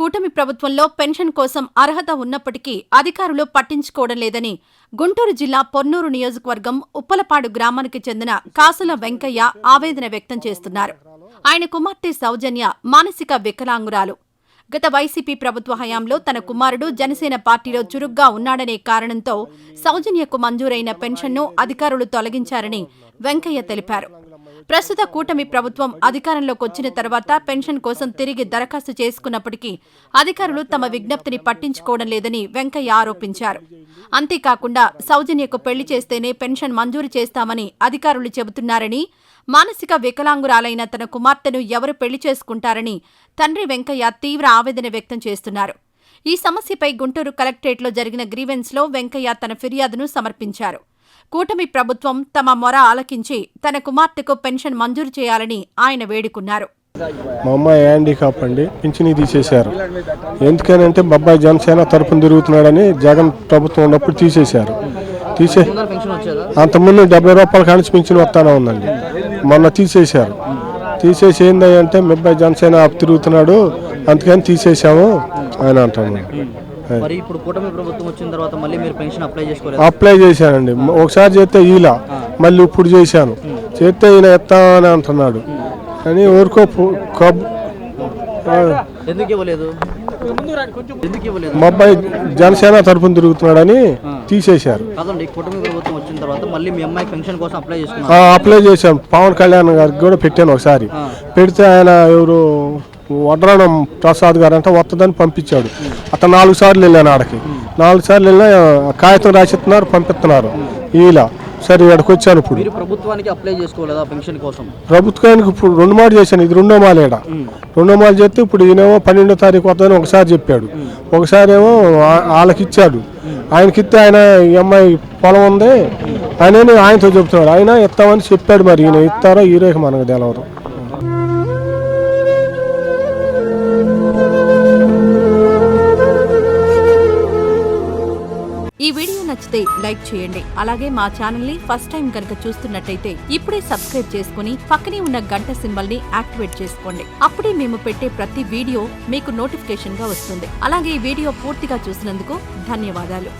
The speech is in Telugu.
కూటమి ప్రభుత్వంలో పెన్షన్ కోసం అర్హత ఉన్నప్పటికీ అధికారులు పట్టించుకోవడం లేదని గుంటూరు జిల్లా పొన్నూరు నియోజకవర్గం ఉప్పలపాడు గ్రామానికి చెందిన కాసుల వెంకయ్య ఆవేదన వ్యక్తం చేస్తున్నారు. ఆయన కుమార్తె సౌజన్య మానసిక వికలాంగురాలు. గత వైసీపీ ప్రభుత్వ హయాంలో తన కుమారుడు జనసేన పార్టీలో చురుగ్గా ఉన్నాడనే కారణంతో సౌజన్యకు మంజూరైన పెన్షన్ను అధికారులు తొలగించారని వెంకయ్య తెలిపారు. ప్రస్తుత కూటమి ప్రభుత్వం అధికారంలోకి వచ్చిన తర్వాత పెన్షన్ కోసం తిరిగి దరఖాస్తు చేసుకున్నప్పటికీ అధికారులు తమ విజ్ఞప్తిని పట్టించుకోవడం లేదని వెంకయ్య ఆరోపించారు. అంతేకాకుండా సౌజన్యకు పెళ్లి చేస్తేనే పెన్షన్ మంజూరు చేస్తామని అధికారులు చెబుతున్నారని, మానసిక వికలాంగురాలైన తన కుమార్తెను ఎవరు పెళ్లి చేసుకుంటారని తండ్రి వెంకయ్య తీవ్ర ఆవేదన వ్యక్తం చేస్తున్నారు. ఈ సమస్యపై గుంటూరు కలెక్టరేట్లో జరిగిన గ్రీవెన్స్లో వెంకయ్య తన ఫిర్యాదును సమర్పించారు. కూటమి ప్రభుత్వం తమ మొర ఆలకించి తన కుమార్తెకు పెన్షన్ మంజూరు చేయాలని ఆయన వేడుకున్నారు. మా అమ్మాయి హ్యాండికాప్ అండి, పింఛని తీసేశారు. ఎందుకనంటే అబ్బాయి జనసేన తరపున తిరుగుతున్నాడని జగన్ ప్రభుత్వం ఉన్నప్పుడు తీసేశారు. అంతకుముందు 70 రూపాయల కానించి పింఛను వస్తానే ఉందండి. మొన్న తీసేశారు. తీసేసి ఏందంటే అబ్బాయి జనసేన తిరుగుతున్నాడు అందుకని తీసేసాము ఆయన అంటాను. అప్లై చేశానండి. ఒకసారి చేస్తే ఈలా మళ్ళీ ఇప్పుడు చేశాను. చేస్తే ఈయన ఎత్తామని అంటున్నాడు అని ఊరుకో మా అబ్బాయి జనసేన తరపున తిరుగుతున్నాడని తీసేశారు. అప్లై చేశాను. పవన్ కళ్యాణ్ గారికి కూడా పెట్టాను. ఒకసారి పెడితే ఆయన ఎవరు వడ్రానం ప్రసాద్ గారు అంటే వస్తుందని పంపించాడు. అతను 4 సార్లు వెళ్ళాను. ఆడకి 4 సార్లు వెళ్ళినా కాగితం రాసిస్తున్నారు, పంపిస్తున్నారు. ఇలా సరే ఇక్కడికి వచ్చాను. ఇప్పుడు ప్రభుత్వానికి అప్లై చేసుకోలేదా పెన్షన్ కోసం? ప్రభుత్వానికి ఇప్పుడు 2 మాలు చేశాను. ఇది 2వ మాల. 2వ మాల చేస్తే ఇప్పుడు ఈయనేమో 12వ తారీఖు వద్దని ఒకసారి చెప్పాడు. ఒకసారి ఏమో వాళ్ళకి ఇచ్చాడు. ఆయనకిస్తే ఆయన ఈ అమ్మాయి పొలం ఉంది అని ఆయనతో చెప్తున్నాడు. ఆయన ఇస్తామని చెప్పాడు. మరి ఈయన ఇస్తారో ఈ రేఖ మనకు తెలవదు. ఈ వీడియో నచ్చితే లైక్ చేయండి. అలాగే మా ఛానల్ ని ఫస్ట్ టైం కనుక చూస్తున్నట్టయితే ఇప్పుడే సబ్స్క్రైబ్ చేసుకుని పక్కనే ఉన్న గంట సింబల్ ని యాక్టివేట్ చేసుకోండి. అప్పుడే మేము పెట్టే ప్రతి వీడియో మీకు నోటిఫికేషన్ గా వస్తుంది. అలాగే ఈ వీడియో పూర్తిగా చూసినందుకు ధన్యవాదాలు.